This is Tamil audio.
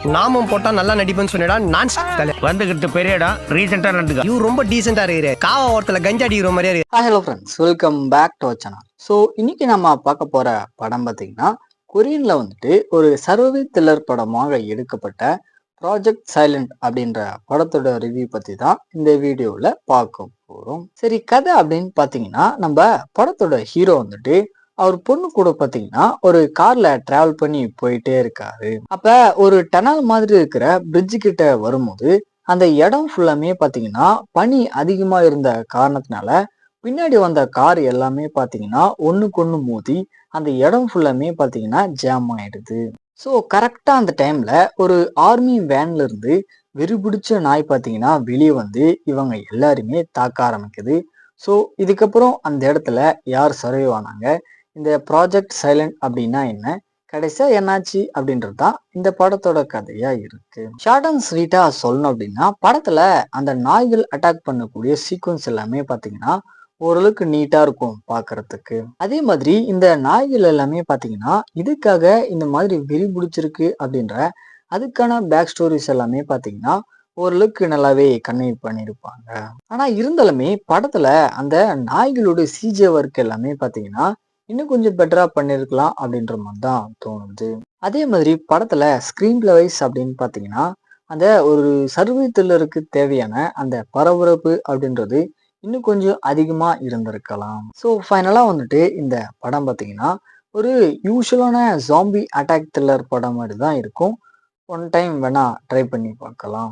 நாமும் போட்டா நல்லா நடிப்பேன்னு சொன்னடா. நான் வந்துகிட்டு பெரிய இடம் ரீசெண்டா நடந்துக்க. இவ ரொம்ப டீசெண்டா இருக்கிற காவா ஓரத்துல கஞ்சா அடிக்கிற மாதிரியா இருக்கு. Hello friends, welcome back to our channel. So இன்னைக்கு நம்ம பார்க்க போற படம் பார்த்தீங்கன்னா, கொரியன்ல வந்துட்டு ஒரு சர்வை த்ரில்லர் படமாக எடுக்கப்பட்ட ப்ராஜெக்ட் சைலண்ட் அப்படின்ற படத்தோட ரிவ்யூ பத்தி தான் இந்த வீடியோவில் பார்க்க போறோம். சரி, கதை அப்படின்னு பார்த்தீங்கன்னா, நம்ம படத்தோட ஹீரோ வந்துட்டு அவர் பொண்ணு கூட பார்த்தீங்கன்னா ஒரு கார்ல டிராவல் பண்ணி போயிட்டே இருக்காரு. அப்ப ஒரு டனல் மாதிரி இருக்கிற பிரிட்ஜ் கிட்ட வரும்போது அந்த இடம் ஃபுல்லாமே பாத்தீங்கன்னா பனி அதிகமா இருந்த காரணத்தினால பின்னாடி வந்த கார் எல்லாமே பாத்தீங்கன்னா ஒண்ணுக்கு ஒண்ணு மோதி அந்த இடம் ஃபுல்லாமே பாத்தீங்கன்னா ஜாம் ஆயிடுது. ஸோ கரெக்டா அந்த டைம்ல ஒரு ஆர்மி வேன்ல இருந்து வெறிபிடிச்ச நாய் பாத்தீங்கன்னா வெளியே வந்து இவங்க எல்லாருமே தாக்க ஆரம்பிக்குது. ஸோ இதுக்கப்புறம் அந்த இடத்துல யார் சர்வே ஆனாங்க, இந்த ப்ராஜெக்ட் சைலண்ட் அப்படின்னா என்ன, கடைசியா என்னாச்சு அப்படின்றது தான் இந்த படத்தோட கதையா இருக்கு. ஷார்ட் அண்ட் ஸ்வீட்டா சொல்லணும் அப்படின்னா, படத்துல அந்த நாய்கள் அட்டாக் பண்ணக்கூடிய சீக்வன்ஸ் எல்லாமே பாத்தீங்கன்னா ஓரளவுக்கு நீட்டா இருக்கும் பாக்குறதுக்கு. அதே மாதிரி இந்த நாய்கள் எல்லாமே பாத்தீங்கன்னா இதுக்காக இந்த மாதிரி வெறி பிடிச்சிருக்கு அப்படின்ற அதுக்கான பேக் ஸ்டோரிஸ் எல்லாமே பாத்தீங்கன்னா ஓரளவுக்கு நல்லாவே கன்வே பண்ணியிருப்பாங்க. ஆனா இருந்தாலுமே படத்துல அந்த நாய்களோட சிஜே ஒர்க் எல்லாமே பாத்தீங்கன்னா இன்னும் கொஞ்சம் பெட்டரா பண்ணிருக்கலாம் அப்படின்ற மாதிரி தான் தோணுது. அதே மாதிரி படத்துல ஸ்கிரீன் பிளே வைஸ் அப்படின்னு பாத்தீங்கன்னா அந்த ஒரு சர்வை த்ரில்லருக்கு தேவையான அந்த பரபரப்பு அப்படின்றது இன்னும் கொஞ்சம் அதிகமா இருந்திருக்கலாம். ஸோ ஃபைனலா வந்துட்டு இந்த படம் பாத்தீங்கன்னா ஒரு யூஸ்வலான ஜாம்பி அட்டாக் த்ரில்லர் படம் மாதிரி தான் இருக்கும். ஒன் டைம் வேணா ட்ரை பண்ணி பார்க்கலாம்.